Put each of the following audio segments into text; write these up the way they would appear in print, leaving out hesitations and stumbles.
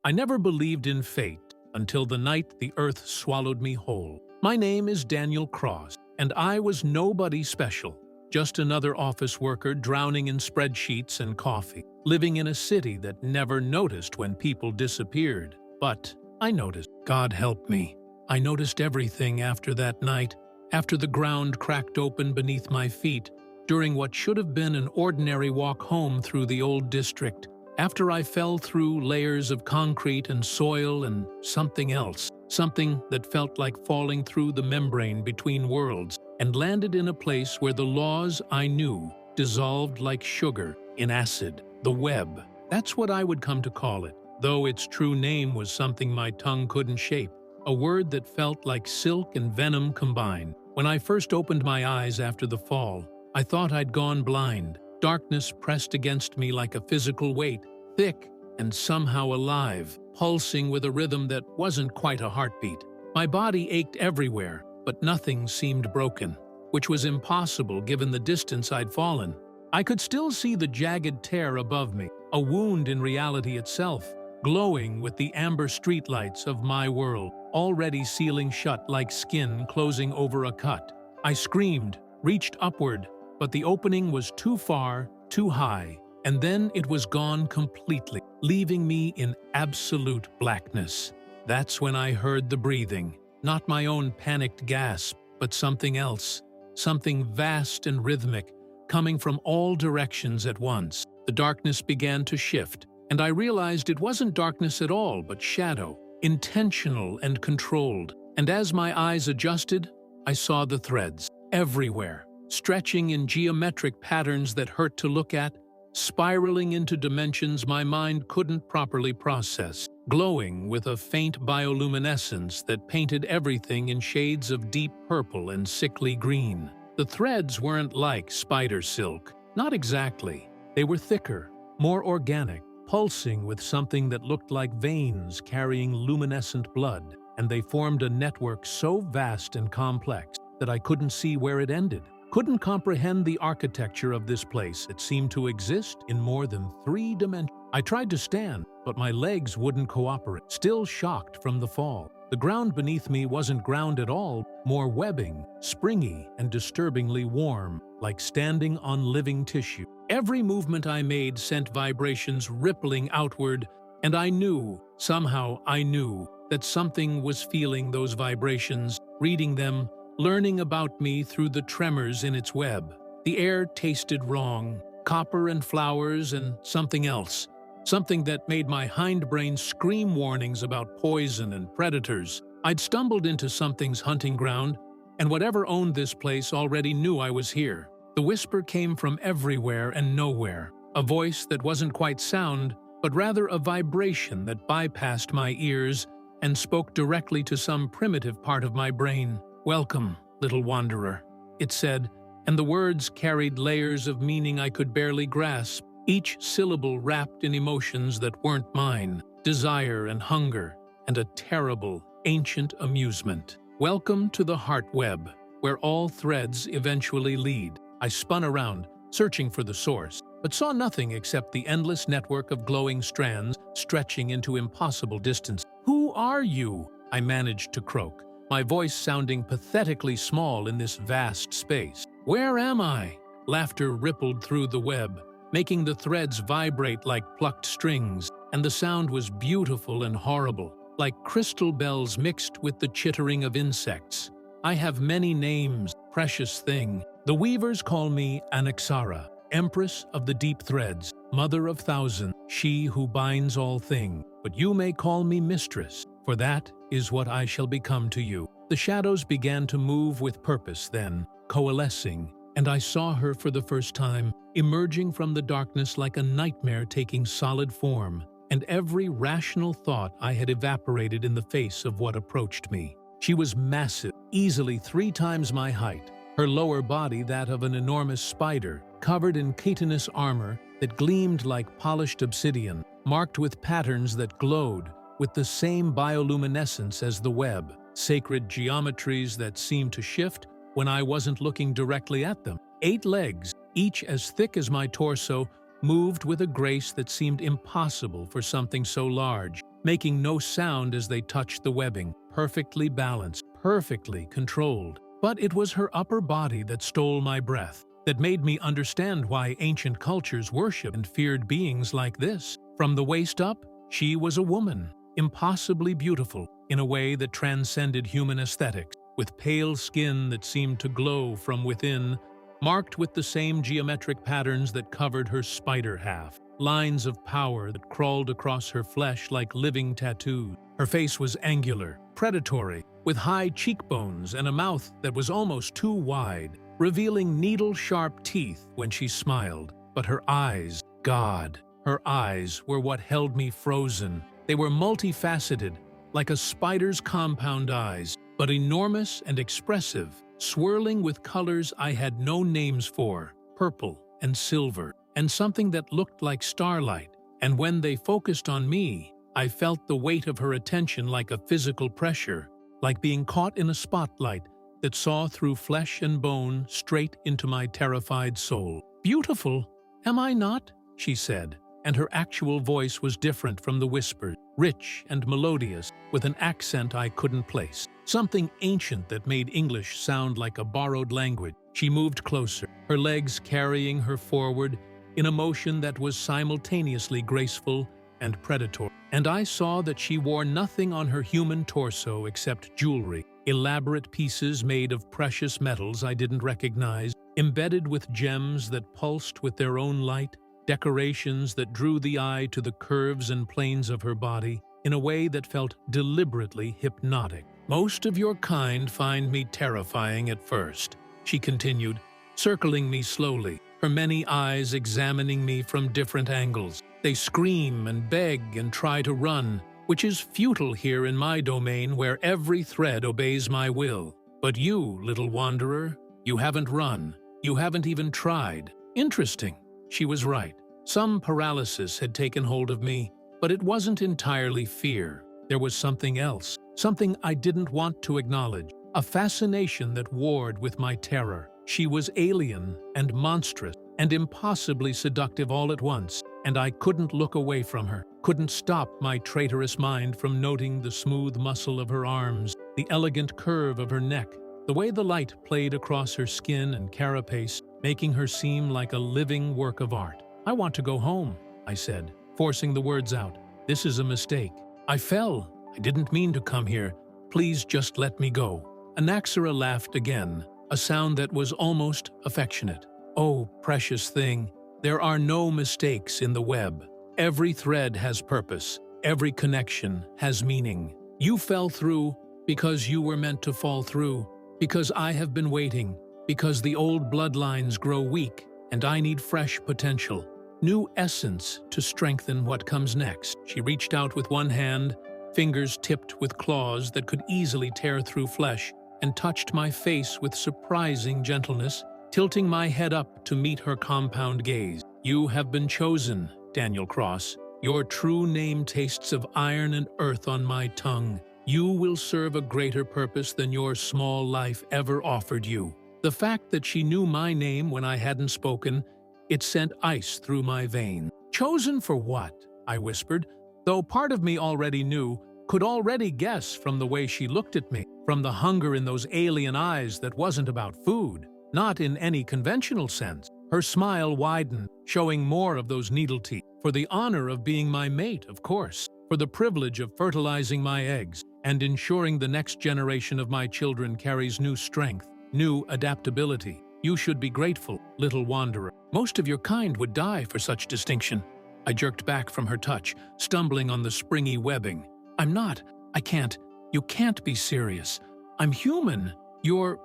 I never believed in fate until the night the earth swallowed me whole. My name is Daniel Cross, and I was nobody special, just another office worker drowning in spreadsheets and coffee, living in a city that never noticed when people disappeared. But I noticed. God help me. I noticed everything after that night, after the ground cracked open beneath my feet, during what should have been an ordinary walk home through the old district, after I fell through layers of concrete and soil and something else, something that felt like falling through the membrane between worlds, and landed in a place where the laws I knew dissolved like sugar in acid, the web. That's what I would come to call it, though its true name was something my tongue couldn't shape, a word that felt like silk and venom combined. When I first opened my eyes after the fall, I thought I'd gone blind. Darkness pressed against me like a physical weight, thick and somehow alive, pulsing with a rhythm that wasn't quite a heartbeat. My body ached everywhere, but nothing seemed broken, which was impossible given the distance I'd fallen. I could still see the jagged tear above me, a wound in reality itself, glowing with the amber streetlights of my world, already sealing shut like skin closing over a cut. I screamed, reached upward, but the opening was too far, too high, and then it was gone completely, leaving me in absolute blackness. That's when I heard the breathing, not my own panicked gasp, but something else, something vast and rhythmic, coming from all directions at once. The darkness began to shift, and I realized it wasn't darkness at all, but shadow, intentional and controlled. And as my eyes adjusted, I saw the threads, everywhere, stretching in geometric patterns that hurt to look at, spiraling into dimensions my mind couldn't properly process, glowing with a faint bioluminescence that painted everything in shades of deep purple and sickly green. The threads weren't like spider silk, not exactly. They were thicker, more organic, pulsing with something that looked like veins carrying luminescent blood, and they formed a network so vast and complex that I couldn't see where it ended. Couldn't comprehend the architecture of this place. It seemed to exist in more than 3 dimensions. I tried to stand, but my legs wouldn't cooperate, still shocked from the fall. The ground beneath me wasn't ground at all, more webbing, springy and disturbingly warm, like standing on living tissue. Every movement I made sent vibrations rippling outward, and I knew, somehow I knew, that something was feeling those vibrations, reading them, learning about me through the tremors in its web. The air tasted wrong, copper and flowers and something else, something that made my hindbrain scream warnings about poison and predators. I'd stumbled into something's hunting ground, and whatever owned this place already knew I was here. The whisper came from everywhere and nowhere, a voice that wasn't quite sound, but rather a vibration that bypassed my ears and spoke directly to some primitive part of my brain. "Welcome, little wanderer," it said, and the words carried layers of meaning I could barely grasp, each syllable wrapped in emotions that weren't mine, desire and hunger, and a terrible, ancient amusement. "Welcome to the heart web, where all threads eventually lead." I spun around, searching for the source, but saw nothing except the endless network of glowing strands stretching into impossible distance. "Who are you?" I managed to croak, my voice sounding pathetically small in this vast space. "Where am I?" Laughter rippled through the web, making the threads vibrate like plucked strings, and the sound was beautiful and horrible, like crystal bells mixed with the chittering of insects. "I have many names, precious thing. The weavers call me Anaxara, Empress of the deep threads, Mother of thousands, she who binds all things. But you may call me Mistress, for that is what I shall become to you." The shadows began to move with purpose then, coalescing, and I saw her for the first time, emerging from the darkness like a nightmare taking solid form, and every rational thought I had evaporated in the face of what approached me. She was massive, easily 3 times my height, her lower body that of an enormous spider, covered in chitinous armor that gleamed like polished obsidian, marked with patterns that glowed with the same bioluminescence as the web, sacred geometries that seemed to shift when I wasn't looking directly at them. 8 legs, each as thick as my torso, moved with a grace that seemed impossible for something so large. making no sound as they touched the webbing, perfectly balanced, perfectly controlled. But it was her upper body that stole my breath, that made me understand why ancient cultures worshipped and feared beings like this. From the waist up, she was a woman, impossibly beautiful in a way that transcended human aesthetics, with pale skin that seemed to glow from within, marked with the same geometric patterns that covered her spider half, lines of power that crawled across her flesh like living tattoos. Her face was angular, predatory, with high cheekbones and a mouth that was almost too wide, revealing needle-sharp teeth when she smiled. But her eyes, God, her eyes were what held me frozen. They were multifaceted, like a spider's compound eyes, but enormous and expressive, swirling with colors I had no names for, purple and silver, and something that looked like starlight. And when they focused on me, I felt the weight of her attention like a physical pressure, like being caught in a spotlight that saw through flesh and bone straight into my terrified soul. "Beautiful, am I not?" she said, and her actual voice was different from the whispers, rich and melodious, with an accent I couldn't place. Something ancient that made English sound like a borrowed language. She moved closer, her legs carrying her forward in a motion that was simultaneously graceful and predatory. And I saw that she wore nothing on her human torso except jewelry, elaborate pieces made of precious metals I didn't recognize, embedded with gems that pulsed with their own light, decorations that drew the eye to the curves and planes of her body in a way that felt deliberately hypnotic. "Most of your kind find me terrifying at first," she continued, circling me slowly, her many eyes examining me from different angles. "They scream and beg and try to run, which is futile here in my domain where every thread obeys my will. But you, little wanderer, you haven't run. You haven't even tried." Interesting. She was right. Some paralysis had taken hold of me, but it wasn't entirely fear. There was something else, something I didn't want to acknowledge, a fascination that warred with my terror. She was alien and monstrous and impossibly seductive all at once, and I couldn't look away from her, couldn't stop my traitorous mind from noting the smooth muscle of her arms, the elegant curve of her neck, the way the light played across her skin and carapace, making her seem like a living work of art. "I want to go home," I said, forcing the words out. "This is a mistake. I fell. I didn't mean to come here. Please just let me go." Anaxara laughed again, a sound that was almost affectionate. "Oh, precious thing, there are no mistakes in the web. Every thread has purpose. Every connection has meaning. You fell through because you were meant to fall through, because I have been waiting, because the old bloodlines grow weak, and I need fresh potential, new essence to strengthen what comes next." She reached out with one hand, fingers tipped with claws that could easily tear through flesh, and touched my face with surprising gentleness, tilting my head up to meet her compound gaze. "You have been chosen, Daniel Cross. Your true name tastes of iron and earth on my tongue. You will serve a greater purpose than your small life ever offered you." The fact that she knew my name when I hadn't spoken, it sent ice through my veins. "Chosen for what?" I whispered, though part of me already knew, could already guess from the way she looked at me, from the hunger in those alien eyes that wasn't about food, not in any conventional sense. Her smile widened, showing more of those needle teeth. "For the honor of being my mate, of course. For the privilege of fertilizing my eggs and ensuring the next generation of my children carries new strength, new adaptability. You should be grateful, little wanderer. Most of your kind would die for such distinction." I jerked back from her touch, stumbling on the springy webbing. "I'm not. I can't. You can't be serious. I'm human. You're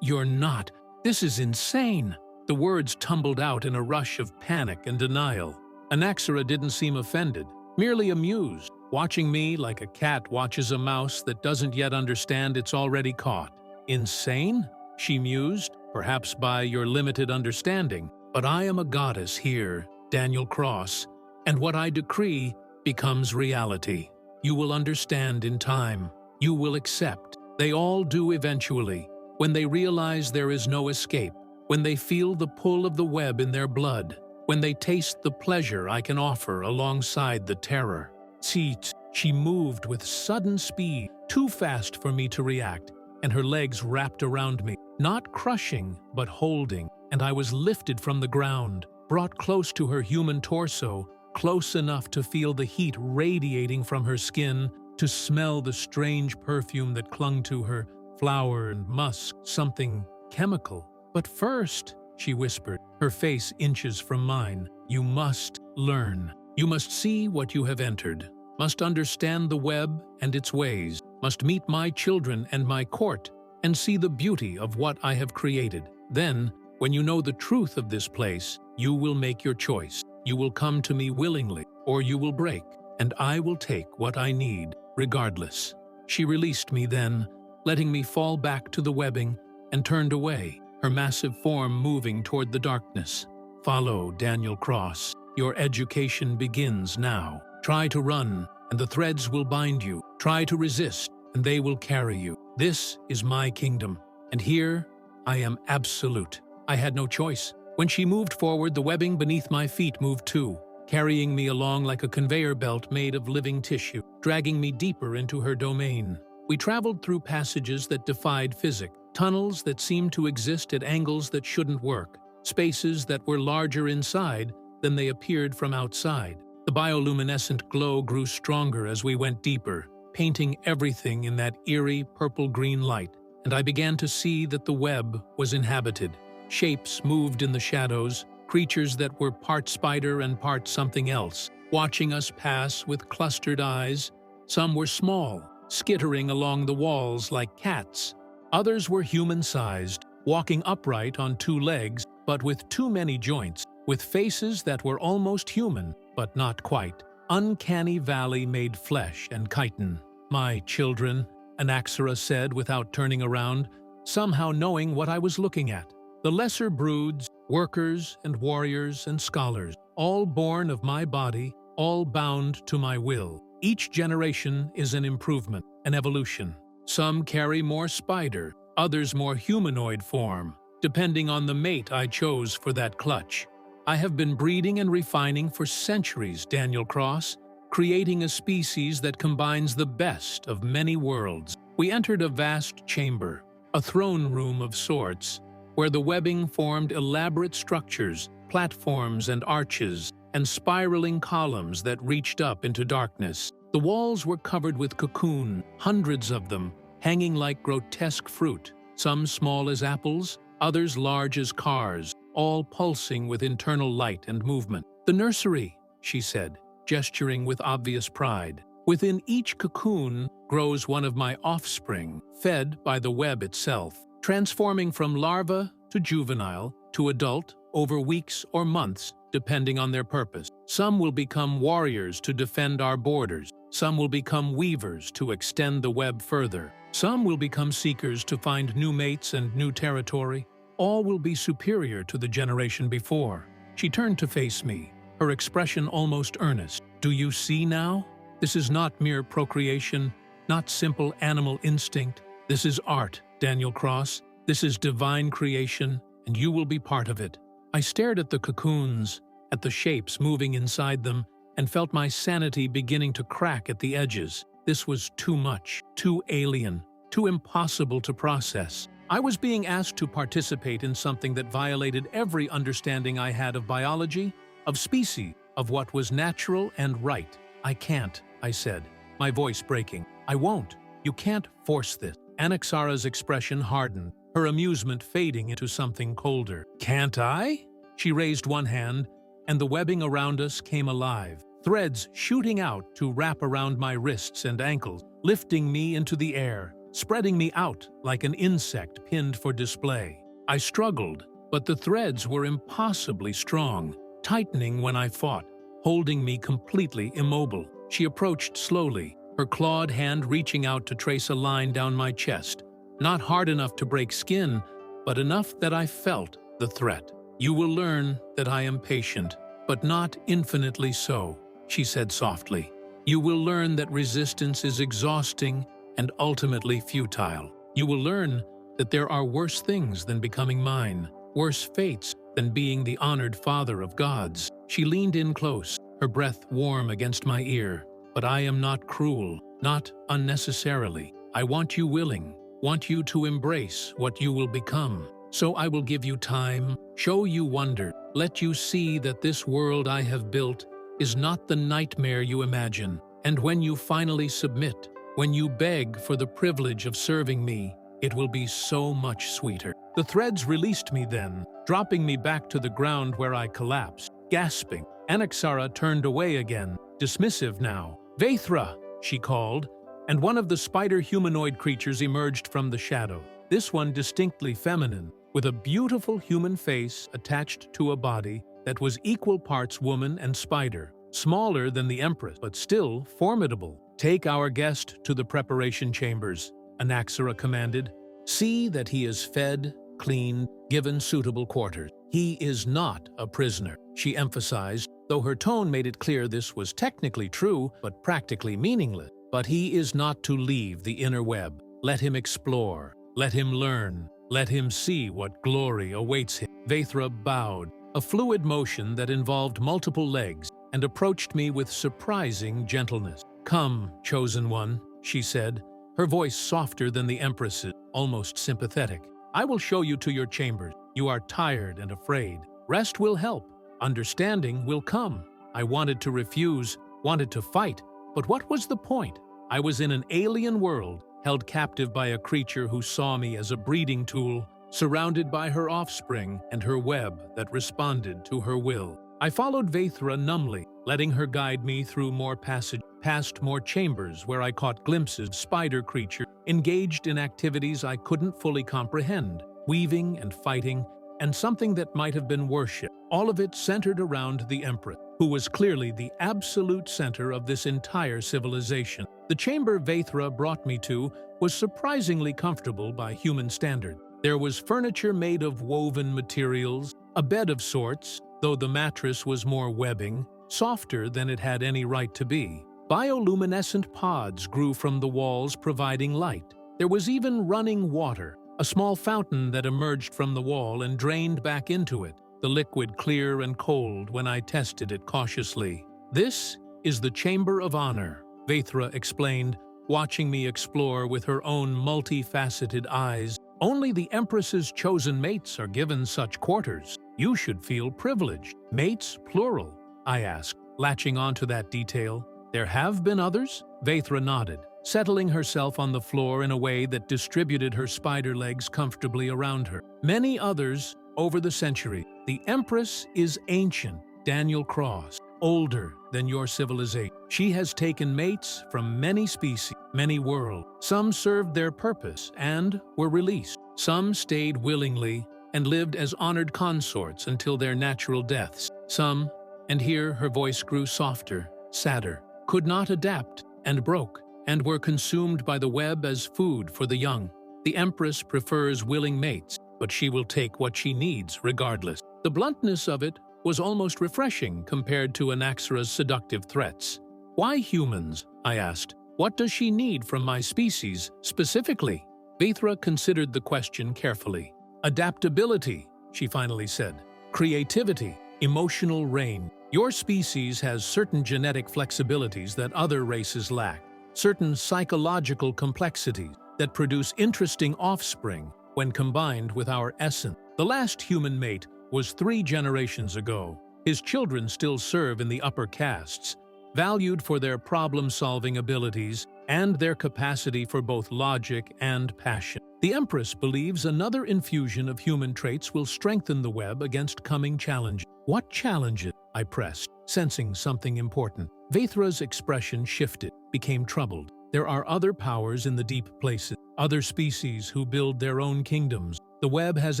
not. This is insane." The words tumbled out in a rush of panic and denial. Anaxara didn't seem offended, merely amused, watching me like a cat watches a mouse that doesn't yet understand it's already caught. "Insane?" she mused, "perhaps by your limited understanding. But I am a goddess here, Daniel Cross, and what I decree becomes reality. You will understand in time. You will accept. They all do eventually, when they realize there is no escape, when they feel the pull of the web in their blood, when they taste the pleasure I can offer alongside the terror." "Seat," She moved with sudden speed, too fast for me to react, and her legs wrapped around me, not crushing, but holding, and I was lifted from the ground, brought close to her human torso, close enough to feel the heat radiating from her skin, to smell the strange perfume that clung to her, flower and musk, something chemical. "But first," she whispered, her face inches from mine, "you must learn. You must see what you have entered, must understand the web and its ways, must meet my children and my court, and see the beauty of what I have created. Then, when you know the truth of this place, you will make your choice. You will come to me willingly, or you will break, and I will take what I need, regardless." She released me then, letting me fall back to the webbing, and turned away, her massive form moving toward the darkness. "Follow, Daniel Cross. Your education begins now. Try to run, and the threads will bind you. Try to resist, and they will carry you. This is my kingdom, and here I am absolute." I had no choice. When she moved forward, the webbing beneath my feet moved too, carrying me along like a conveyor belt made of living tissue, dragging me deeper into her domain. We traveled through passages that defied physics, tunnels that seemed to exist at angles that shouldn't work, spaces that were larger inside than they appeared from outside. The bioluminescent glow grew stronger as we went deeper, painting everything in that eerie purple-green light, and I began to see that the web was inhabited. Shapes moved in the shadows, creatures that were part spider and part something else, watching us pass with clustered eyes. Some were small, skittering along the walls like cats. Others were human-sized, walking upright on two legs, but with too many joints, with faces that were almost human, but not quite. Uncanny valley made flesh and chitin. "My children," Anaxara said without turning around, somehow knowing what I was looking at. "The lesser broods, workers and warriors and scholars, all born of my body, all bound to my will. Each generation is an improvement, an evolution. Some carry more spider, others more humanoid form, depending on the mate I chose for that clutch. I have been breeding and refining for centuries, Daniel Cross, creating a species that combines the best of many worlds." We entered a vast chamber, a throne room of sorts, where the webbing formed elaborate structures, platforms and arches, and spiraling columns that reached up into darkness. The walls were covered with cocoon, hundreds of them, hanging like grotesque fruit, some small as apples, others large as cars, all pulsing with internal light and movement. "The nursery," she said, gesturing with obvious pride. "Within each cocoon grows one of my offspring, fed by the web itself, transforming from larva to juvenile to adult over weeks or months, depending on their purpose. Some will become warriors to defend our borders. Some will become weavers to extend the web further. Some will become seekers to find new mates and new territory. All will be superior to the generation before." She turned to face me, her expression almost earnest. "Do you see now? This is not mere procreation, not simple animal instinct. This is art, Daniel Cross. This is divine creation, and you will be part of it." I stared at the cocoons, at the shapes moving inside them, and felt my sanity beginning to crack at the edges. This was too much, too alien, too impossible to process. I was being asked to participate in something that violated every understanding I had of biology, of species, of what was natural and right. "I can't," I said, my voice breaking. "I won't. You can't force this." Anaxara's expression hardened, her amusement fading into something colder. "Can't I?" She raised one hand, and the webbing around us came alive, threads shooting out to wrap around my wrists and ankles, lifting me into the air, spreading me out like an insect pinned for display. I struggled, but the threads were impossibly strong, tightening when I fought, holding me completely immobile. She approached slowly, her clawed hand reaching out to trace a line down my chest, not hard enough to break skin, but enough that I felt the threat. "You will learn that I am patient, but not infinitely so," she said softly. "You will learn that resistance is exhausting and ultimately futile. You will learn that there are worse things than becoming mine, worse fates than being the honored father of gods." She leaned in close, her breath warm against my ear. But I am not cruel, not unnecessarily. I want you willing, want you to embrace what you will become. So I will give you time, show you wonder, let you see that this world I have built is not the nightmare you imagine. And when you finally submit, when you beg for the privilege of serving me, it will be so much sweeter. The threads released me then, dropping me back to the ground where I collapsed, gasping. Anaxara turned away again, dismissive now. "Vaithra," she called, and one of the spider humanoid creatures emerged from the shadow. This one distinctly feminine, with a beautiful human face attached to a body that was equal parts woman and spider, smaller than the Empress, but still formidable. "Take our guest to the preparation chambers," Anaxara commanded. "See that he is fed, cleaned, given suitable quarters. He is not a prisoner," she emphasized, though her tone made it clear this was technically true, but practically meaningless. "But he is not to leave the inner web. Let him explore, let him learn, let him see what glory awaits him." Vaithra bowed, a fluid motion that involved multiple legs, and approached me with surprising gentleness. "Come, chosen one," she said, her voice softer than the Empress's, almost sympathetic. "I will show you to your chambers. You are tired and afraid. Rest will help. Understanding will come." I wanted to refuse, wanted to fight, but what was the point? I was in an alien world, held captive by a creature who saw me as a breeding tool, surrounded by her offspring and her web that responded to her will. I followed Vaithra numbly, letting her guide me through more passages, past more chambers where I caught glimpses of spider creatures engaged in activities I couldn't fully comprehend, weaving and fighting, and something that might have been worship. All of it centered around the Empress, who was clearly the absolute center of this entire civilization. The chamber Vaithra brought me to was surprisingly comfortable by human standard. There was furniture made of woven materials, a bed of sorts, though the mattress was more webbing, softer than it had any right to be. Bioluminescent pods grew from the walls, providing light. There was even running water, a small fountain that emerged from the wall and drained back into it, the liquid clear and cold when I tested it cautiously. "This is the Chamber of Honor," Vaithra explained, watching me explore with her own multifaceted eyes. "Only the Empress's chosen mates are given such quarters. You should feel privileged." "Mates, plural?" I asked, latching onto that detail. "There have been others?" Vaithra nodded, settling herself on the floor in a way that distributed her spider legs comfortably around her. "Many others over the century. The Empress is ancient, Daniel Cross, older than your civilization. She has taken mates from many species, many worlds. Some served their purpose and were released. Some stayed willingly and lived as honored consorts until their natural deaths. Some," and here her voice grew softer, sadder, "could not adapt and broke, and were consumed by the web as food for the young. The Empress prefers willing mates, but she will take what she needs regardless." The bluntness of it was almost refreshing compared to Anaxara's seductive threats. "Why humans?" I asked. "What does she need from my species, specifically?" Vaithra considered the question carefully. "Adaptability," she finally said. "Creativity, emotional range. Your species has certain genetic flexibilities that other races lack, certain psychological complexities that produce interesting offspring when combined with our essence. The last human mate was 3 generations ago. His children still serve in the upper castes, valued for their problem-solving abilities and their capacity for both logic and passion. The Empress believes another infusion of human traits will strengthen the web against coming challenges." "What challenges?" I pressed, sensing something important. Vaithra's expression shifted, became troubled. "There are other powers in the deep places, other species who build their own kingdoms. The web has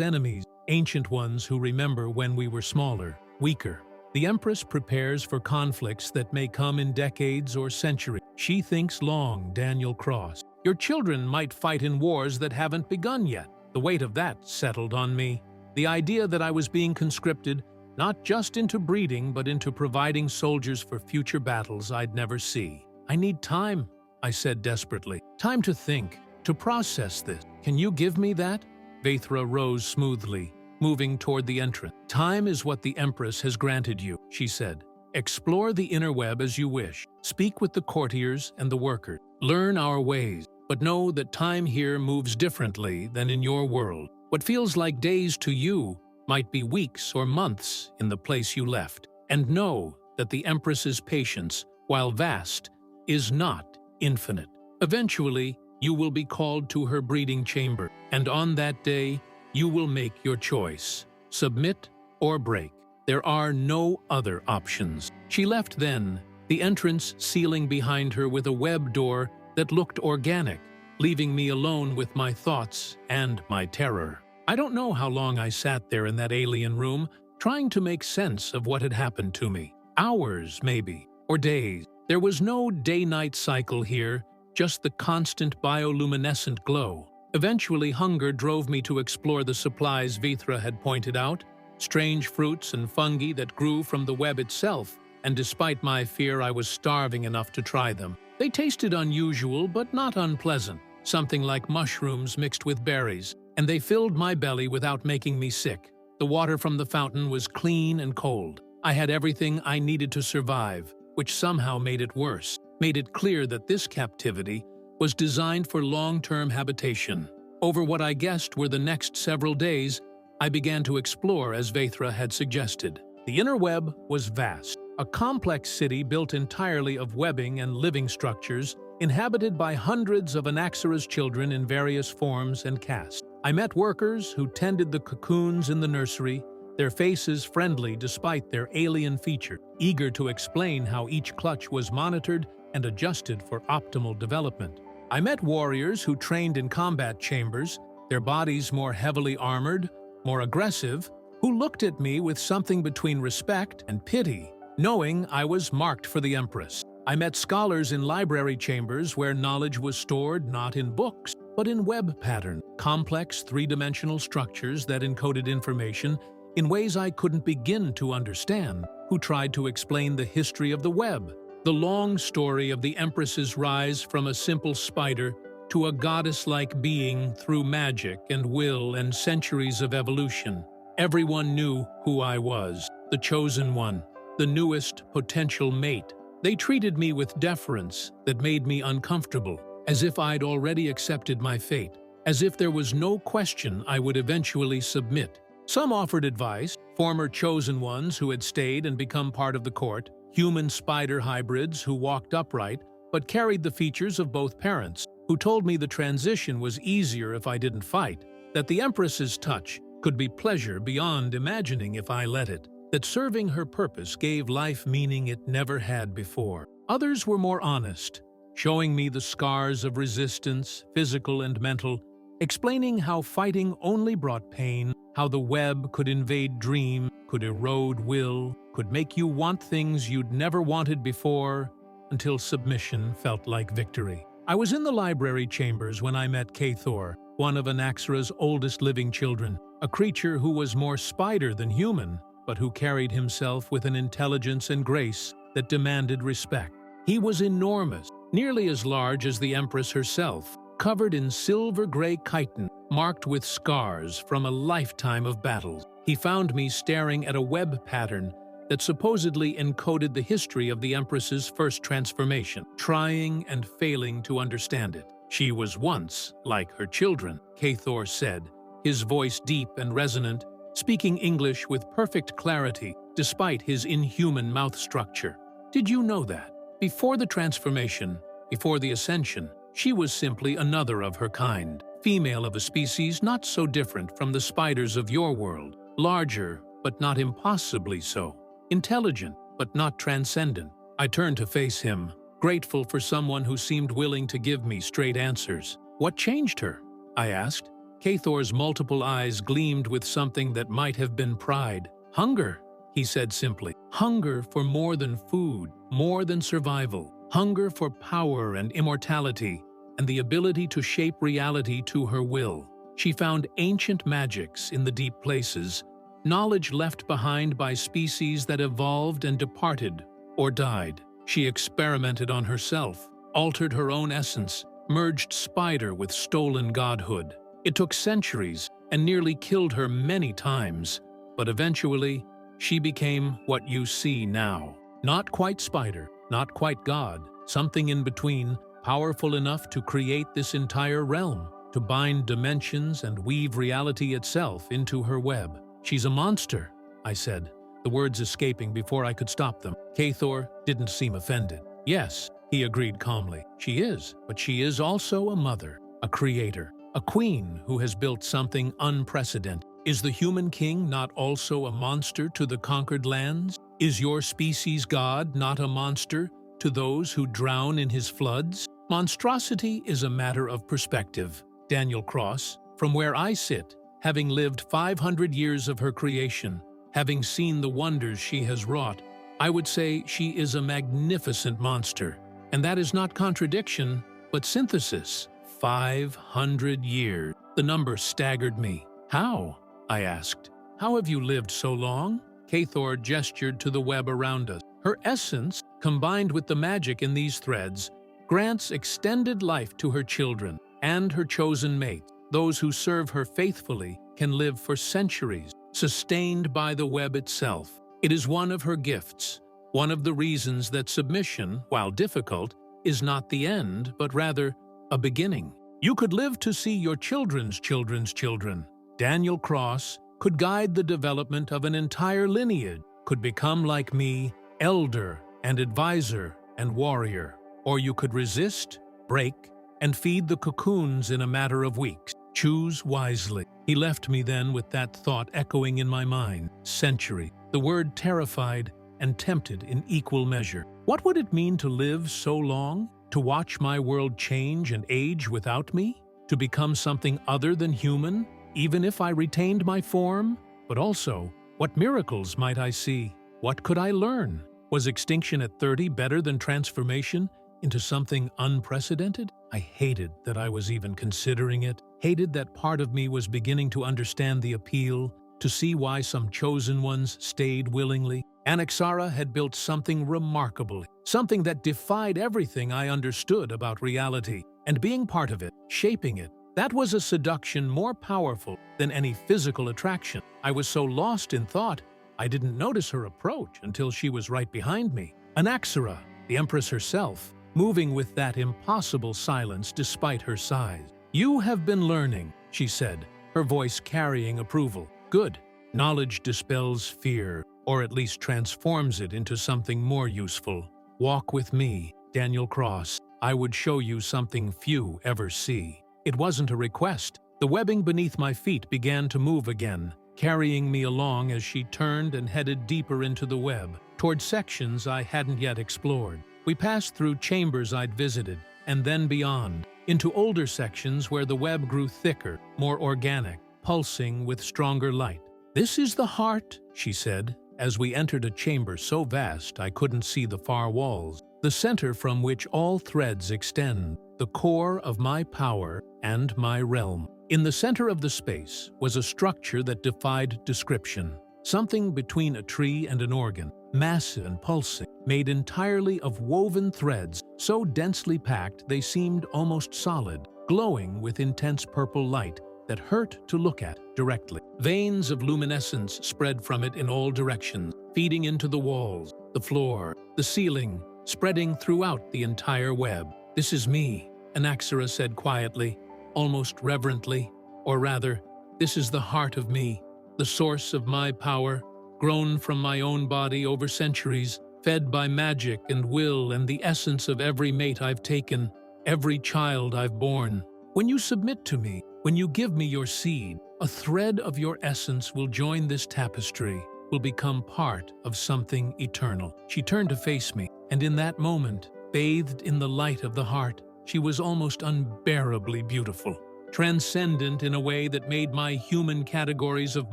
enemies, ancient ones who remember when we were smaller, weaker. The Empress prepares for conflicts that may come in decades or centuries. She thinks long, Daniel Cross. Your children might fight in wars that haven't begun yet." The weight of that settled on me. The idea that I was being conscripted, not just into breeding, but into providing soldiers for future battles I'd never see. "I need time," I said desperately. "Time to think, to process this. Can you give me that?" Vaithra rose smoothly, moving toward the entrance. "Time is what the Empress has granted you," she said. Explore the inner web as you wish. Speak with the courtiers and the workers. Learn our ways, but know that time here moves differently than in your world. What feels like days to you might be weeks or months in the place you left. And know that the Empress's patience, while vast, is not infinite. Eventually, you will be called to her breeding chamber, and on that day, you will make your choice. Submit or break. There are no other options. She left then, the entrance sealing behind her with a web door that looked organic, leaving me alone with my thoughts and my terror. I don't know how long I sat there in that alien room, trying to make sense of what had happened to me. Hours, maybe, or days. There was no day-night cycle here, just the constant bioluminescent glow. Eventually, hunger drove me to explore the supplies Vithra had pointed out, strange fruits and fungi that grew from the web itself, and despite my fear, I was starving enough to try them. They tasted unusual, but not unpleasant, something like mushrooms mixed with berries, and they filled my belly without making me sick. The water from the fountain was clean and cold. I had everything I needed to survive, which somehow made it worse, made it clear that this captivity was designed for long-term habitation. Over what I guessed were the next several days, I began to explore as Vithra had suggested. The inner web was vast, a complex city built entirely of webbing and living structures, inhabited by hundreds of Anaxara's children in various forms and castes. I met workers who tended the cocoons in the nursery, their faces friendly despite their alien features, eager to explain how each clutch was monitored and adjusted for optimal development. I met warriors who trained in combat chambers, their bodies more heavily armored, more aggressive, who looked at me with something between respect and pity, knowing I was marked for the Empress. I met scholars in library chambers where knowledge was stored not in books, but in web pattern, complex three-dimensional structures that encoded information in ways I couldn't begin to understand, who tried to explain the history of the web, the long story of the Empress's rise from a simple spider to a goddess-like being through magic and will and centuries of evolution. Everyone knew who I was, the chosen one, the newest potential mate. They treated me with deference that made me uncomfortable, as if I'd already accepted my fate, as if there was no question I would eventually submit. Some offered advice, former chosen ones who had stayed and become part of the court, human spider hybrids who walked upright but carried the features of both parents, who told me the transition was easier if I didn't fight, that the Empress's touch could be pleasure beyond imagining if I let it, that serving her purpose gave life meaning it never had before. Others were more honest, showing me the scars of resistance, physical and mental, explaining how fighting only brought pain, how the web could invade dream, could erode will, could make you want things you'd never wanted before, until submission felt like victory. I was in the library chambers when I met Cathor, one of Anaxara's oldest living children, a creature who was more spider than human, but who carried himself with an intelligence and grace that demanded respect. He was enormous, nearly as large as the Empress herself, covered in silver-gray chitin, marked with scars from a lifetime of battles. He found me staring at a web pattern that supposedly encoded the history of the Empress's first transformation, trying and failing to understand it. She was once like her children, Cathor said, his voice deep and resonant, speaking English with perfect clarity despite his inhuman mouth structure. Did you know that? Before the transformation, before the ascension, she was simply another of her kind, female of a species not so different from the spiders of your world, larger but not impossibly so, intelligent but not transcendent. I turned to face him, grateful for someone who seemed willing to give me straight answers. What changed her? I asked. Cathor's multiple eyes gleamed with something that might have been pride. Hunger, he said simply. Hunger for more than food, more than survival. Hunger for power and immortality, and the ability to shape reality to her will. She found ancient magics in the deep places, knowledge left behind by species that evolved and departed or died. She experimented on herself, altered her own essence, merged spider with stolen godhood. It took centuries and nearly killed her many times, but eventually she became what you see now. Not quite spider, not quite God, something in between, powerful enough to create this entire realm, to bind dimensions and weave reality itself into her web. She's a monster, I said, the words escaping before I could stop them. Cathor didn't seem offended. Yes, he agreed calmly. She is, but she is also a mother, a creator, a queen who has built something unprecedented. Is the human king not also a monster to the conquered lands? Is your species' God not a monster to those who drown in his floods? Monstrosity is a matter of perspective. Daniel Cross, from where I sit, having lived 500 years of her creation, having seen the wonders she has wrought, I would say she is a magnificent monster. And that is not contradiction, but synthesis. 500 years. The number staggered me. How? I asked. How have you lived so long? Cathor gestured to the web around us. Her essence, combined with the magic in these threads, grants extended life to her children and her chosen mates. Those who serve her faithfully can live for centuries, sustained by the web itself. It is one of her gifts, one of the reasons that submission, while difficult, is not the end, but rather a beginning. You could live to see your children's children's children. Daniel Cross could guide the development of an entire lineage, could become like me, elder and advisor and warrior. Or you could resist, break, and feed the cocoons in a matter of weeks. Choose wisely. He left me then with that thought echoing in my mind. Century. The word terrified and tempted in equal measure. What would it mean to live so long? To watch my world change and age without me? To become something other than human, even if I retained my form? But also, what miracles might I see? What could I learn? Was extinction at 30 better than transformation into something unprecedented? I hated that I was even considering it, hated that part of me was beginning to understand the appeal, to see why some chosen ones stayed willingly. Anaxara had built something remarkable, something that defied everything I understood about reality, and being part of it, shaping it, that was a seduction more powerful than any physical attraction. I was so lost in thought, I didn't notice her approach until she was right behind me. Anaxara, the Empress herself, moving with that impossible silence despite her size. You have been learning, she said, her voice carrying approval. Good. Knowledge dispels fear, or at least transforms it into something more useful. Walk with me, Daniel Cross. I would show you something few ever see. It wasn't a request. The webbing beneath my feet began to move again, carrying me along as she turned and headed deeper into the web, toward sections I hadn't yet explored. We passed through chambers I'd visited, and then beyond, into older sections where the web grew thicker, more organic, pulsing with stronger light. This is the heart, she said, as we entered a chamber so vast I couldn't see the far walls, the center from which all threads extend, the core of my power and my realm. In the center of the space was a structure that defied description, something between a tree and an organ, massive and pulsing, made entirely of woven threads, so densely packed they seemed almost solid, glowing with intense purple light that hurt to look at directly. Veins of luminescence spread from it in all directions, feeding into the walls, the floor, the ceiling, spreading throughout the entire web. This is me, Anaxara said quietly, almost reverently, or rather, this is the heart of me, the source of my power, grown from my own body over centuries, fed by magic and will and the essence of every mate I've taken, every child I've born. When you submit to me, when you give me your seed, a thread of your essence will join this tapestry, will become part of something eternal. She turned to face me, and in that moment, bathed in the light of the heart, she was almost unbearably beautiful, transcendent in a way that made my human categories of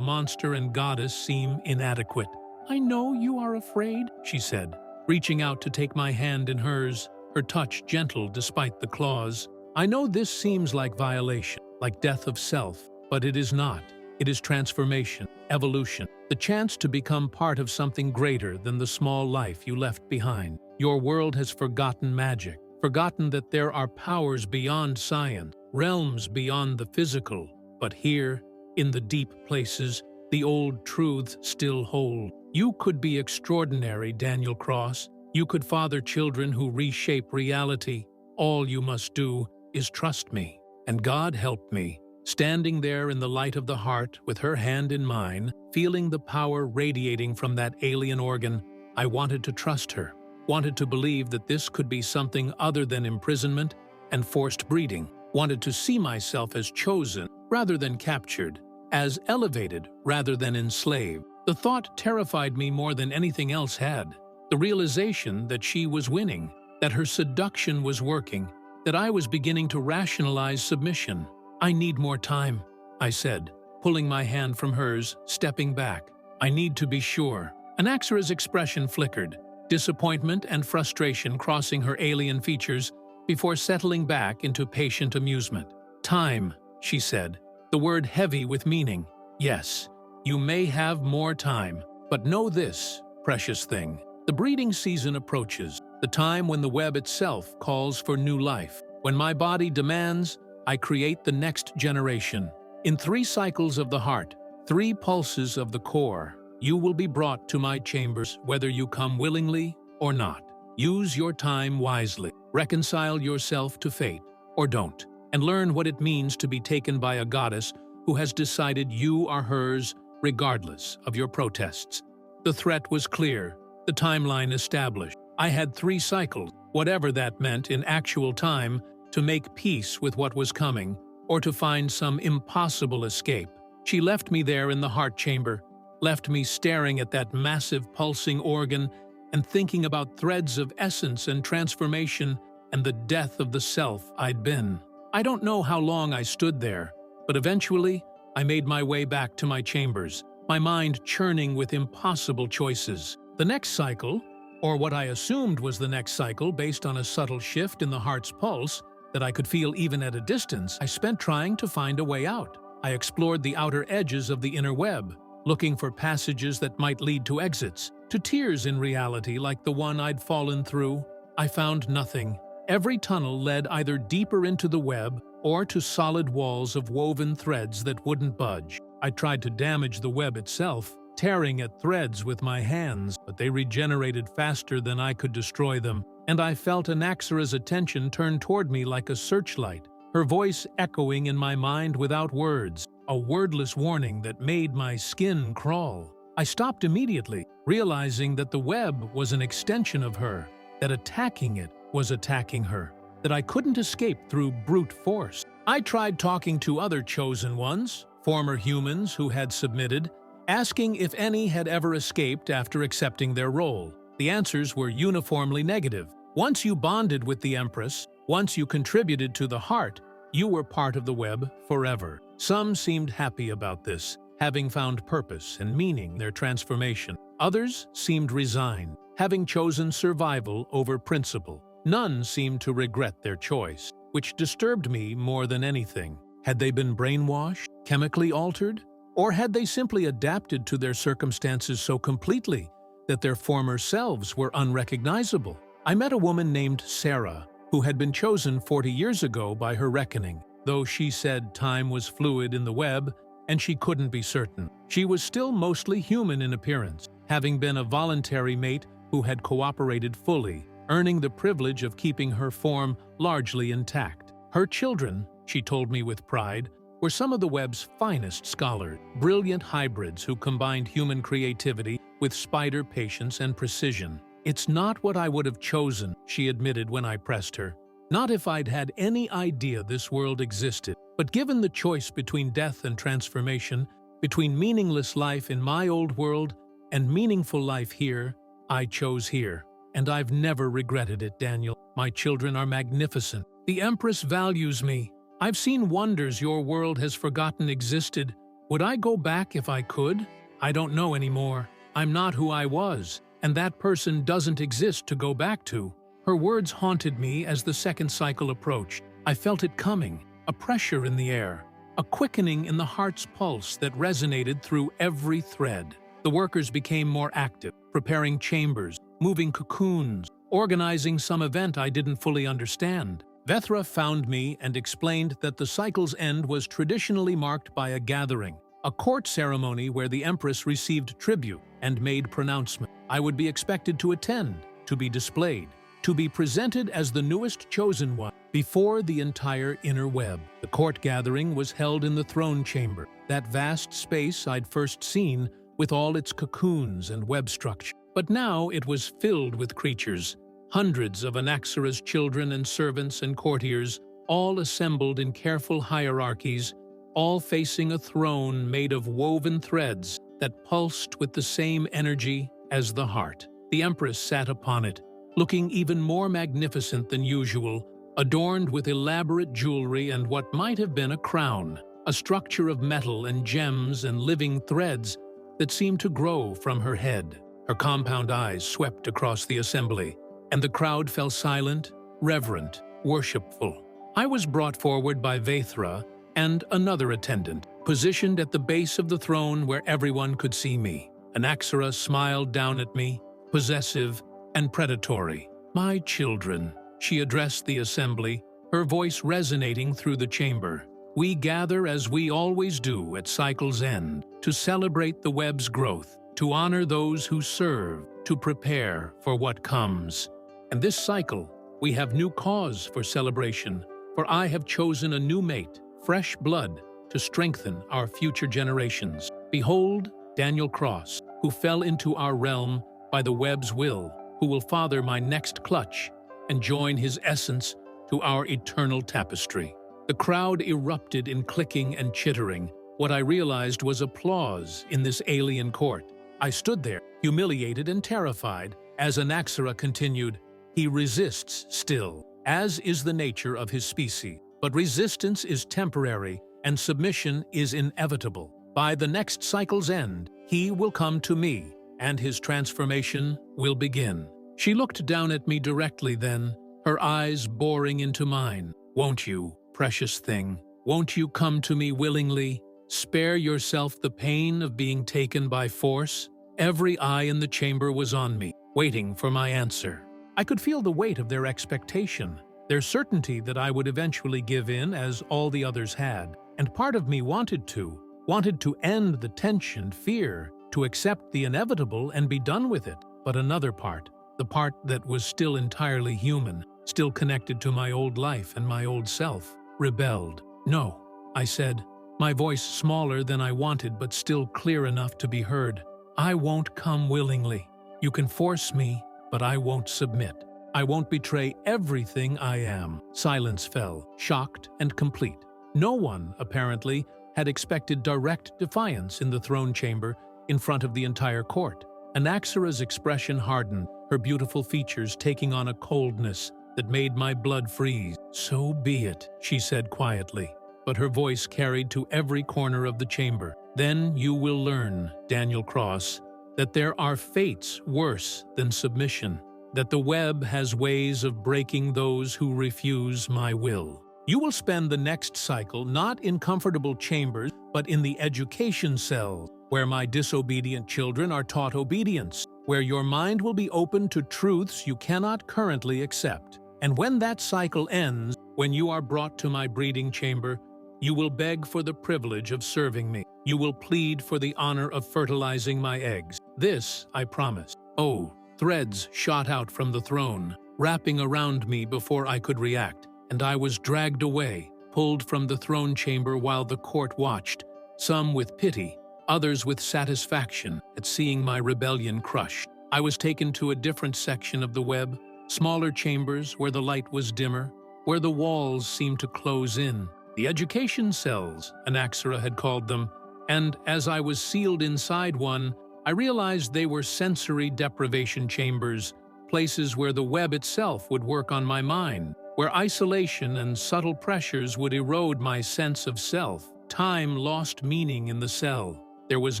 monster and goddess seem inadequate. I know you are afraid, she said, reaching out to take my hand in hers, her touch gentle despite the claws. I know this seems like violation, like death of self, but it is not. It is transformation, evolution, the chance to become part of something greater than the small life you left behind. Your world has forgotten magic, forgotten that there are powers beyond science, realms beyond the physical. But here, in the deep places, the old truths still hold. You could be extraordinary, Daniel Cross. You could father children who reshape reality. All you must do is trust me. And God helped me. Standing there in the light of the heart, with her hand in mine, feeling the power radiating from that alien organ, I wanted to trust her, wanted to believe that this could be something other than imprisonment and forced breeding, wanted to see myself as chosen rather than captured, as elevated rather than enslaved. The thought terrified me more than anything else had. The realization that she was winning, that her seduction was working, that I was beginning to rationalize submission. "I need more time," I said, pulling my hand from hers, stepping back. "I need to be sure." Anaxara's expression flickered, disappointment and frustration crossing her alien features before settling back into patient amusement. "Time," she said, the word heavy with meaning. "Yes, you may have more time, but know this, precious thing. The breeding season approaches, the time when the web itself calls for new life. When my body demands, I create the next generation. In 3 cycles of the heart, 3 pulses of the core, you will be brought to my chambers whether you come willingly or not. Use your time wisely. Reconcile yourself to fate, or don't, and learn what it means to be taken by a goddess who has decided you are hers regardless of your protests." The threat was clear, the timeline established. I had 3 cycles, whatever that meant in actual time, to make peace with what was coming, or to find some impossible escape. She left me there in the heart chamber, left me staring at that massive pulsing organ and thinking about threads of essence and transformation and the death of the self I'd been. I don't know how long I stood there, but eventually I made my way back to my chambers, my mind churning with impossible choices. The next cycle, or what I assumed was the next cycle based on a subtle shift in the heart's pulse, that I could feel even at a distance, I spent trying to find a way out. I explored the outer edges of the inner web, looking for passages that might lead to exits, to tears in reality like the one I'd fallen through. I found nothing. Every tunnel led either deeper into the web or to solid walls of woven threads that wouldn't budge. I tried to damage the web itself, tearing at threads with my hands, but they regenerated faster than I could destroy them. And I felt Anaxara's attention turn toward me like a searchlight, her voice echoing in my mind without words, a wordless warning that made my skin crawl. I stopped immediately, realizing that the web was an extension of her, that attacking it was attacking her, that I couldn't escape through brute force. I tried talking to other chosen ones, former humans who had submitted, asking if any had ever escaped after accepting their role. The answers were uniformly negative. Once you bonded with the Empress, once you contributed to the heart, you were part of the web forever. Some seemed happy about this, having found purpose and meaning in their transformation. Others seemed resigned, having chosen survival over principle. None seemed to regret their choice, which disturbed me more than anything. Had they been brainwashed, chemically altered, or had they simply adapted to their circumstances so completely that their former selves were unrecognizable? I met a woman named Sarah, who had been chosen 40 years ago by her reckoning, though she said time was fluid in the web and she couldn't be certain. She was still mostly human in appearance, having been a voluntary mate who had cooperated fully, earning the privilege of keeping her form largely intact. Her children, she told me with pride, were some of the web's finest scholars, brilliant hybrids who combined human creativity with spider patience and precision. "It's not what I would have chosen," she admitted when I pressed her. "Not if I'd had any idea this world existed. But given the choice between death and transformation, between meaningless life in my old world and meaningful life here, I chose here. And I've never regretted it, Daniel. My children are magnificent. The Empress values me. I've seen wonders your world has forgotten existed. Would I go back if I could? I don't know anymore. I'm not who I was, and that person doesn't exist to go back to." Her words haunted me as the second cycle approached. I felt it coming, a pressure in the air, a quickening in the heart's pulse that resonated through every thread. The workers became more active, preparing chambers, moving cocoons, organizing some event I didn't fully understand. Vethra found me and explained that the cycle's end was traditionally marked by a gathering, a court ceremony where the Empress received tribute and made pronouncement. I would be expected to attend, to be displayed, to be presented as the newest chosen one before the entire inner web. The court gathering was held in the throne chamber, that vast space I'd first seen with all its cocoons and web structure. But now it was filled with creatures, hundreds of Anaxara's children and servants and courtiers, all assembled in careful hierarchies, all facing a throne made of woven threads that pulsed with the same energy as the heart. The Empress sat upon it, looking even more magnificent than usual, adorned with elaborate jewelry and what might have been a crown, a structure of metal and gems and living threads that seemed to grow from her head. Her compound eyes swept across the assembly, and the crowd fell silent, reverent, worshipful. I was brought forward by Vaithra and another attendant, positioned at the base of the throne where everyone could see me. Anaxara smiled down at me, possessive and predatory. "My children," she addressed the assembly, her voice resonating through the chamber. "We gather as we always do at cycle's end, to celebrate the web's growth, to honor those who serve, to prepare for what comes. And this cycle, we have new cause for celebration, for I have chosen a new mate, fresh blood, to strengthen our future generations. Behold, Daniel Cross, who fell into our realm by the web's will, who will father my next clutch and join his essence to our eternal tapestry." The crowd erupted in clicking and chittering. What I realized was applause in this alien court. I stood there, humiliated and terrified, as Anaxara continued, "He resists still, as is the nature of his species. But resistance is temporary, and submission is inevitable. By the next cycle's end, he will come to me, and his transformation will begin." She looked down at me directly then, her eyes boring into mine. "Won't you, precious thing, won't you come to me willingly? Spare yourself the pain of being taken by force?" Every eye in the chamber was on me, waiting for my answer. I could feel the weight of their expectation, their certainty that I would eventually give in as all the others had. And part of me wanted to end the tension, fear, to accept the inevitable and be done with it. But another part, the part that was still entirely human, still connected to my old life and my old self, rebelled. "No," I said, my voice smaller than I wanted but still clear enough to be heard. "I won't come willingly. You can force me, but I won't submit. I won't betray everything I am." Silence fell, shocked and complete. No one, apparently, had expected direct defiance in the throne chamber in front of the entire court. Anaxara's expression hardened, her beautiful features taking on a coldness that made my blood freeze. "So be it," she said quietly, but her voice carried to every corner of the chamber. "Then you will learn, Daniel Cross, that there are fates worse than submission, that the web has ways of breaking those who refuse my will. You will spend the next cycle not in comfortable chambers, but in the education cells, where my disobedient children are taught obedience, where your mind will be open to truths you cannot currently accept. And when that cycle ends, when you are brought to my breeding chamber, you will beg for the privilege of serving me. You will plead for the honor of fertilizing my eggs. This I promise." Oh, threads shot out from the throne, wrapping around me before I could react, and I was dragged away, pulled from the throne chamber while the court watched, some with pity, others with satisfaction at seeing my rebellion crushed. I was taken to a different section of the web, smaller chambers where the light was dimmer, where the walls seemed to close in. The education cells, Anaxara had called them, and as I was sealed inside one, I realized they were sensory deprivation chambers, places where the web itself would work on my mind, where isolation and subtle pressures would erode my sense of self. Time lost meaning in the cell. There was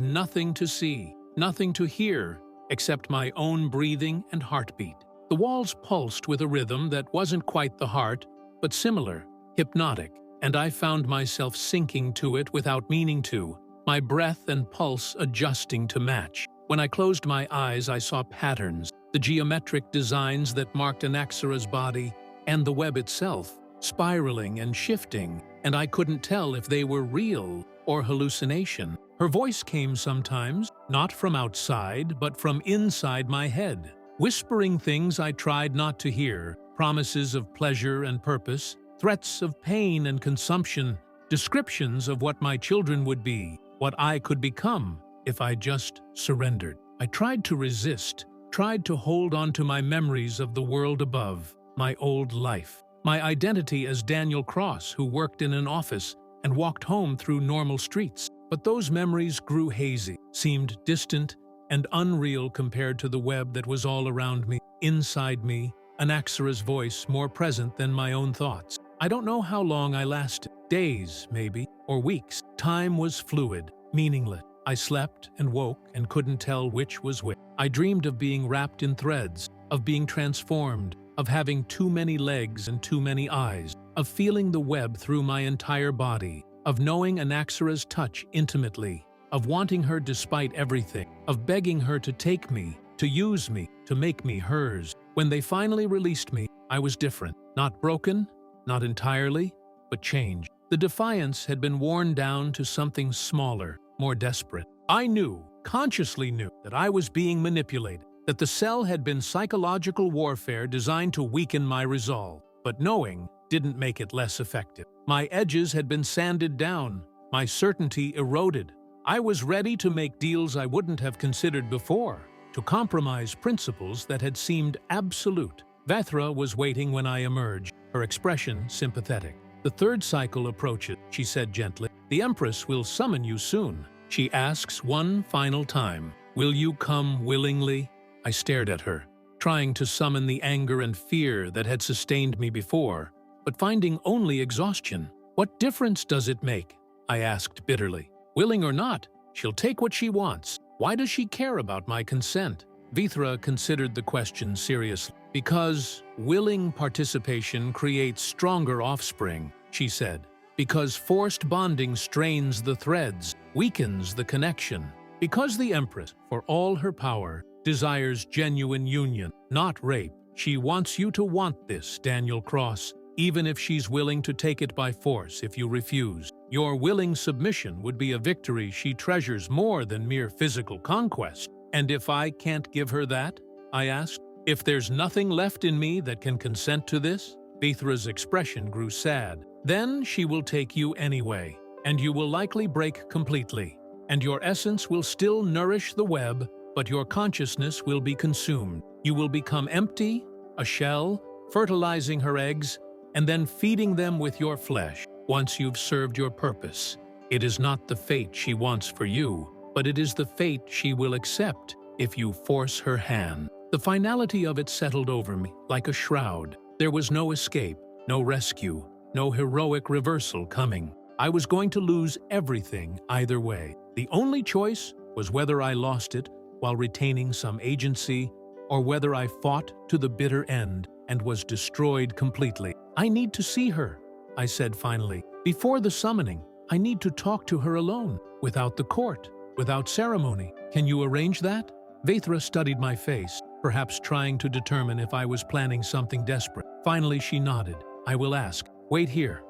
nothing to see, nothing to hear, except my own breathing and heartbeat. The walls pulsed with a rhythm that wasn't quite the heart, but similar, hypnotic, and I found myself sinking to it without meaning to, my breath and pulse adjusting to match. When I closed my eyes, I saw patterns, the geometric designs that marked Anaxara's body and the web itself, spiraling and shifting, and I couldn't tell if they were real or hallucination. Her voice came sometimes, not from outside, but from inside my head, whispering things I tried not to hear, promises of pleasure and purpose, threats of pain and consumption, descriptions of what my children would be, what I could become if I just surrendered. I tried to resist, tried to hold on to my memories of the world above, my old life, my identity as Daniel Cross, who worked in an office and walked home through normal streets. But those memories grew hazy, seemed distant and unreal compared to the web that was all around me, inside me, Anaxara's voice more present than my own thoughts. I don't know how long I lasted, days maybe, or weeks. Time was fluid, meaningless. I slept and woke and couldn't tell which was which. I dreamed of being wrapped in threads, of being transformed, of having too many legs and too many eyes, of feeling the web through my entire body, of knowing Anaxara's touch intimately, of wanting her despite everything, of begging her to take me, to use me, to make me hers. When they finally released me, I was different. Not broken, not entirely, but changed. The defiance had been worn down to something smaller, more desperate. I knew, consciously knew, that I was being manipulated, that the cell had been psychological warfare designed to weaken my resolve. But knowing didn't make it less effective. My edges had been sanded down, my certainty eroded. I was ready to make deals I wouldn't have considered before, to compromise principles that had seemed absolute. Vethra was waiting when I emerged, her expression sympathetic. "The third cycle approaches," she said gently. "The Empress will summon you soon. She asks one final time, 'Will you come willingly?'" I stared at her, trying to summon the anger and fear that had sustained me before, but finding only exhaustion. "What difference does it make?" I asked bitterly. "Willing or not, she'll take what she wants. Why does she care about my consent?" Vethra considered the question seriously. "Because willing participation creates stronger offspring," she said. "Because forced bonding strains the threads, weakens the connection. Because the Empress, for all her power, desires genuine union, not rape. She wants you to want this, Daniel Cross, even if she's willing to take it by force if you refuse. Your willing submission would be a victory she treasures more than mere physical conquest." "And if I can't give her that?" I asked. "If there's nothing left in me that can consent to this?" Vethra's expression grew sad. "Then she will take you anyway, and you will likely break completely, and your essence will still nourish the web, but your consciousness will be consumed. You will become empty, a shell, fertilizing her eggs, and then feeding them with your flesh once you've served your purpose. It is not the fate she wants for you, but it is the fate she will accept if you force her hand." The finality of it settled over me like a shroud. There was no escape, no rescue, no heroic reversal coming. I was going to lose everything either way. The only choice was whether I lost it while retaining some agency, or whether I fought to the bitter end and was destroyed completely. "I need to see her," I said finally. "Before the summoning, I need to talk to her alone, without the court, without ceremony. Can you arrange that?" Vethra studied my face, perhaps trying to determine if I was planning something desperate. Finally she nodded. "I will ask. Wait here."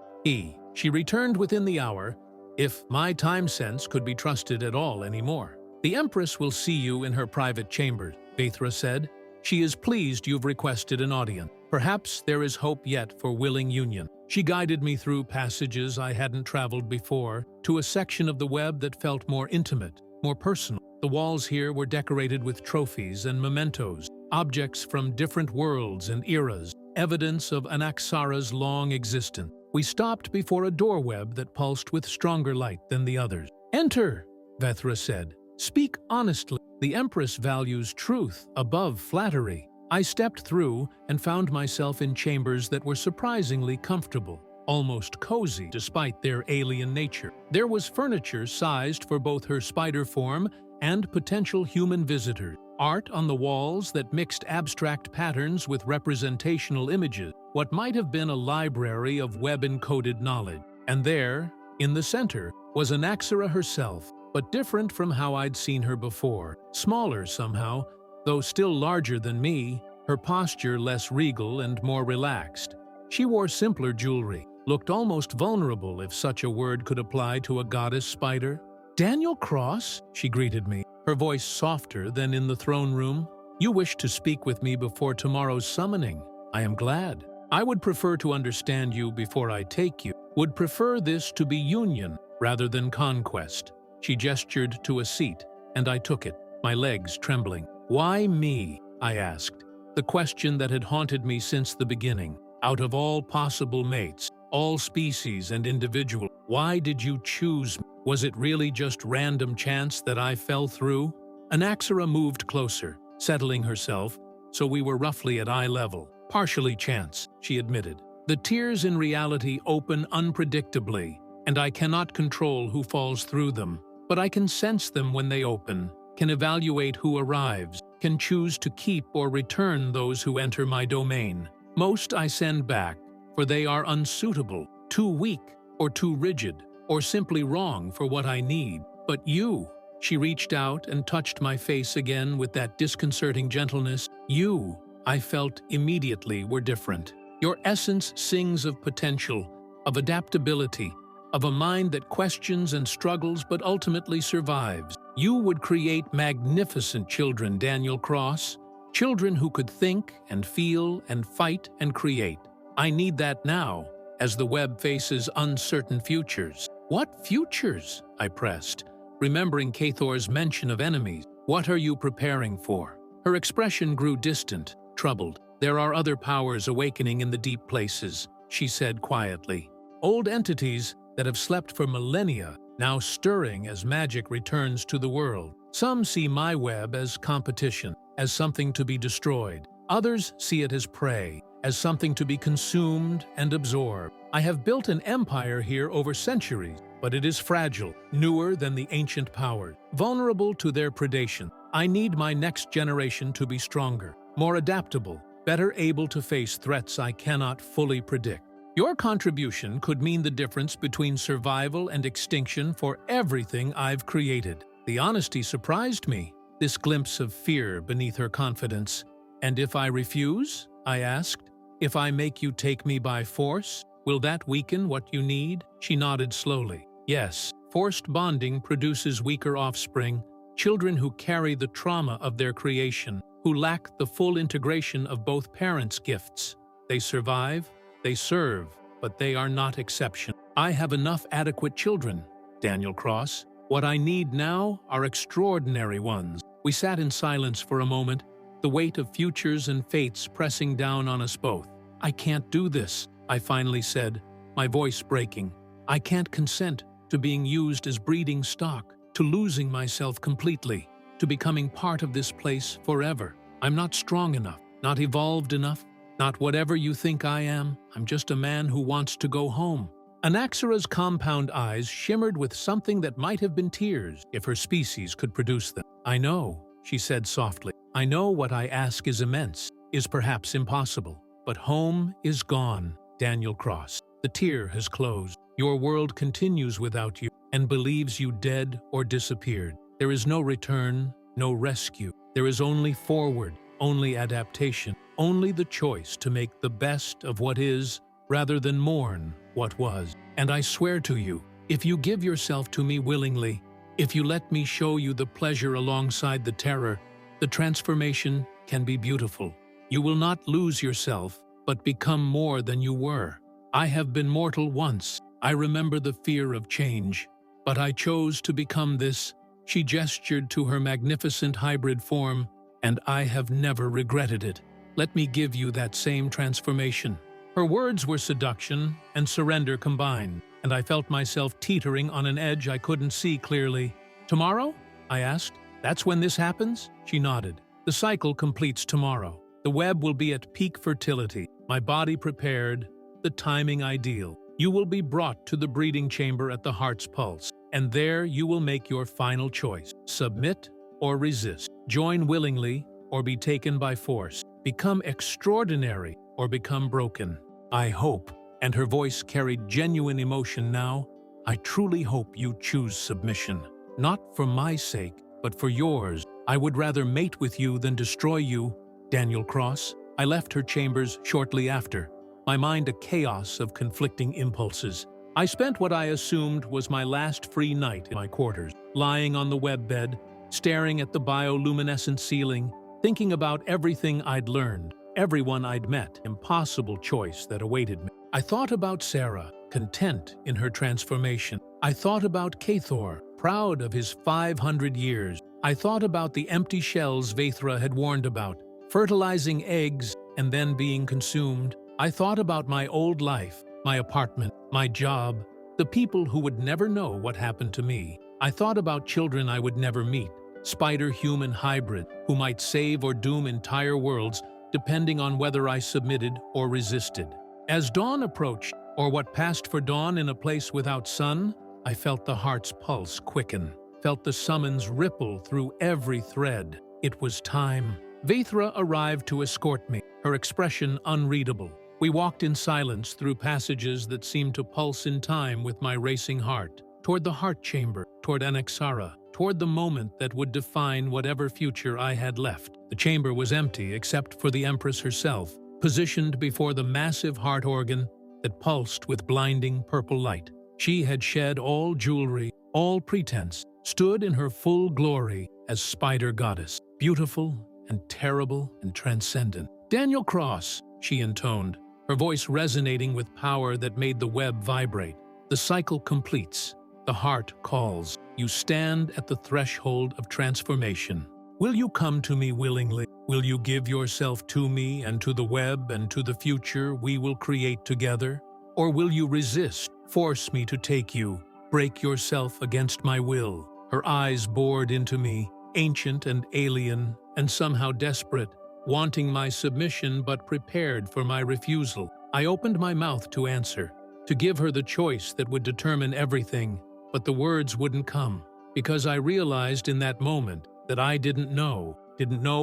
She returned within the hour, if my time sense could be trusted at all anymore. "The Empress will see you in her private chamber," Vethra said. "She is pleased you've requested an audience. Perhaps there is hope yet for willing union." She guided me through passages I hadn't traveled before, to a section of the web that felt more intimate, more personal. The walls here were decorated with trophies and mementos, objects from different worlds and eras, evidence of Anaxara's long existence. We stopped before a doorweb that pulsed with stronger light than the others. "Enter," Vethra said. "Speak honestly. The Empress values truth above flattery." I stepped through and found myself in chambers that were surprisingly comfortable, almost cozy despite their alien nature. There was furniture sized for both her spider form and potential human visitors. Art on the walls that mixed abstract patterns with representational images, what might have been a library of web-encoded knowledge. And there, in the center, was Anaxara herself, but different from how I'd seen her before. Smaller somehow, though still larger than me, her posture less regal and more relaxed. She wore simpler jewelry, looked almost vulnerable if such a word could apply to a goddess spider. "Daniel Cross," she greeted me, her voice softer than in the throne room. "You wish to speak with me before tomorrow's summoning. I am glad. I would prefer to understand you before I take you. Would prefer this to be union rather than conquest." She gestured to a seat, and I took it, my legs trembling. "Why me?" I asked. The question that had haunted me since the beginning. Out of all possible mates, all species and individual, why did you choose me? Was it really just random chance that I fell through? Anaxara moved closer, settling herself, so we were roughly at eye level. "Partially chance," she admitted. "The tears in reality open unpredictably, and I cannot control who falls through them. But I can sense them when they open, can evaluate who arrives, can choose to keep or return those who enter my domain. Most I send back, for they are unsuitable, too weak, or too rigid, or simply wrong for what I need. But you," she reached out and touched my face again with that disconcerting gentleness, "you, I felt immediately were different. Your essence sings of potential, of adaptability, of a mind that questions and struggles but ultimately survives. You would create magnificent children, Daniel Cross. Children who could think and feel and fight and create. I need that now, as the web faces uncertain futures." "What futures?" I pressed, remembering Cathor's mention of enemies. "What are you preparing for?" Her expression grew distant, troubled. "There are other powers awakening in the deep places," she said quietly. "Old entities that have slept for millennia, now stirring as magic returns to the world. Some see my web as competition, as something to be destroyed. Others see it as prey, as something to be consumed and absorbed. I have built an empire here over centuries, but it is fragile, newer than the ancient powers, vulnerable to their predation. I need my next generation to be stronger, more adaptable, better able to face threats I cannot fully predict. Your contribution could mean the difference between survival and extinction for everything I've created." The honesty surprised me, this glimpse of fear beneath her confidence. "And if I refuse?" I asked. "If I make you take me by force, will that weaken what you need?" She nodded slowly. "Yes, forced bonding produces weaker offspring, children who carry the trauma of their creation, who lack the full integration of both parents' gifts. They survive, they serve, but they are not exception. I have enough adequate children, Daniel Cross. What I need now are extraordinary ones." We sat in silence for a moment, the weight of futures and fates pressing down on us both. "I can't do this," I finally said, my voice breaking. "I can't consent to being used as breeding stock, to losing myself completely, to becoming part of this place forever. I'm not strong enough, not evolved enough, not whatever you think I am. I'm just a man who wants to go home." Anaxara's compound eyes shimmered with something that might have been tears if her species could produce them. "I know," she said softly. "I know what I ask is immense, is perhaps impossible. But home is gone, Daniel Cross. The tear has closed. Your world continues without you and believes you dead or disappeared. There is no return, no rescue. There is only forward, only adaptation, only the choice to make the best of what is rather than mourn what was. And I swear to you, if you give yourself to me willingly, if you let me show you the pleasure alongside the terror, the transformation can be beautiful. You will not lose yourself, but become more than you were. I have been mortal once. I remember the fear of change. But I chose to become this." She gestured to her magnificent hybrid form, "and I have never regretted it. Let me give you that same transformation." Her words were seduction and surrender combined, and I felt myself teetering on an edge I couldn't see clearly. "Tomorrow?" I asked. "That's when this happens?" She nodded. "The cycle completes tomorrow. The web will be at peak fertility, my body prepared, the timing ideal. You will be brought to the breeding chamber at the heart's pulse, and there you will make your final choice. Submit or resist. Join willingly or be taken by force. Become extraordinary or become broken. I hope," and her voice carried genuine emotion now, "I truly hope you choose submission. Not for my sake, but for yours. I would rather mate with you than destroy you, Daniel Cross." I left her chambers shortly after, my mind a chaos of conflicting impulses. I spent what I assumed was my last free night in my quarters, lying on the web bed, staring at the bioluminescent ceiling, thinking about everything I'd learned, everyone I'd met, impossible choice that awaited me. I thought about Sarah, content in her transformation. I thought about Cathor, proud of his 500 years. I thought about the empty shells Vaithra had warned about, fertilizing eggs and then being consumed. I thought about my old life, my apartment, my job, the people who would never know what happened to me. I thought about children I would never meet, spider-human hybrid who might save or doom entire worlds depending on whether I submitted or resisted. As dawn approached, or what passed for dawn in a place without sun, I felt the heart's pulse quicken, felt the summons ripple through every thread. It was time. Vaithra arrived to escort me, her expression unreadable. We walked in silence through passages that seemed to pulse in time with my racing heart, toward the heart chamber, toward Anaxara, toward the moment that would define whatever future I had left. The chamber was empty except for the Empress herself, positioned before the massive heart organ that pulsed with blinding purple light. She had shed all jewelry, all pretense, stood in her full glory as spider goddess, beautiful and terrible and transcendent. "Daniel Cross," she intoned, her voice resonating with power that made the web vibrate. "The cycle completes. The heart calls. You stand at the threshold of transformation. Will you come to me willingly? Will you give yourself to me and to the web and to the future we will create together? Or will you resist, force me to take you, break yourself against my will?" Her eyes bored into me, ancient and alien, and somehow desperate, wanting my submission but prepared for my refusal. I opened my mouth to answer, to give her the choice that would determine everything, but the words wouldn't come, because I realized in that moment that I didn't know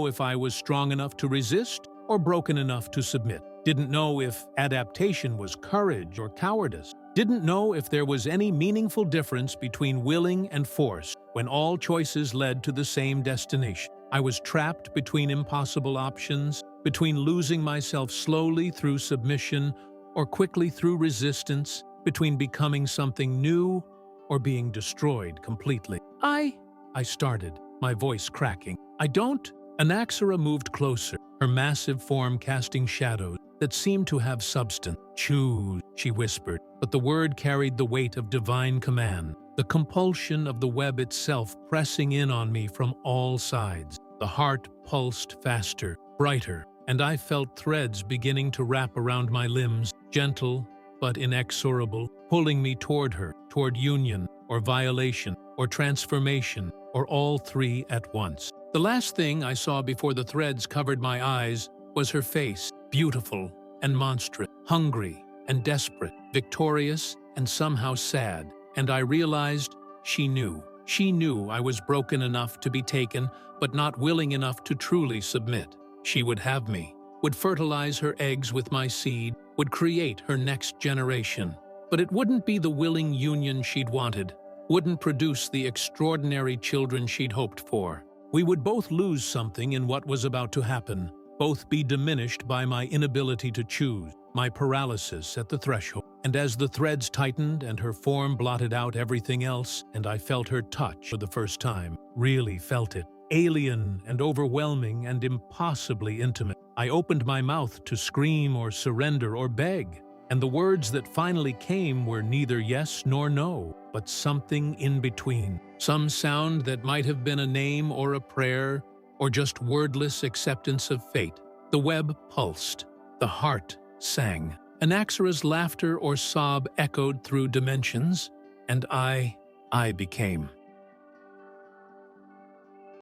if I was strong enough to resist or broken enough to submit. Didn't know if adaptation was courage or cowardice. Didn't know if there was any meaningful difference between willing and forced when all choices led to the same destination. I was trapped between impossible options, between losing myself slowly through submission or quickly through resistance, between becoming something new or being destroyed completely. I started, my voice cracking. "I don't." Anaxara moved closer, her massive form casting shadows that seemed to have substance. "Choose," she whispered, but the word carried the weight of divine command, the compulsion of the web itself pressing in on me from all sides. The heart pulsed faster, brighter, and I felt threads beginning to wrap around my limbs, gentle but inexorable, pulling me toward her, toward union, or violation, or transformation, or all three at once. The last thing I saw before the threads covered my eyes was her face, beautiful and monstrous, hungry and desperate, victorious and somehow sad. And I realized she knew. She knew I was broken enough to be taken, but not willing enough to truly submit. She would have me, would fertilize her eggs with my seed, would create her next generation. But it wouldn't be the willing union she'd wanted, wouldn't produce the extraordinary children she'd hoped for. We would both lose something in what was about to happen, both be diminished by my inability to choose, my paralysis at the threshold. And as the threads tightened and her form blotted out everything else, and I felt her touch for the first time, really felt it, alien and overwhelming and impossibly intimate, I opened my mouth to scream or surrender or beg, and the words that finally came were neither yes nor no, but something in between. Some sound that might have been a name or a prayer, or just wordless acceptance of fate. The web pulsed. The heart sang. Anaxara's laughter or sob echoed through dimensions, and I became.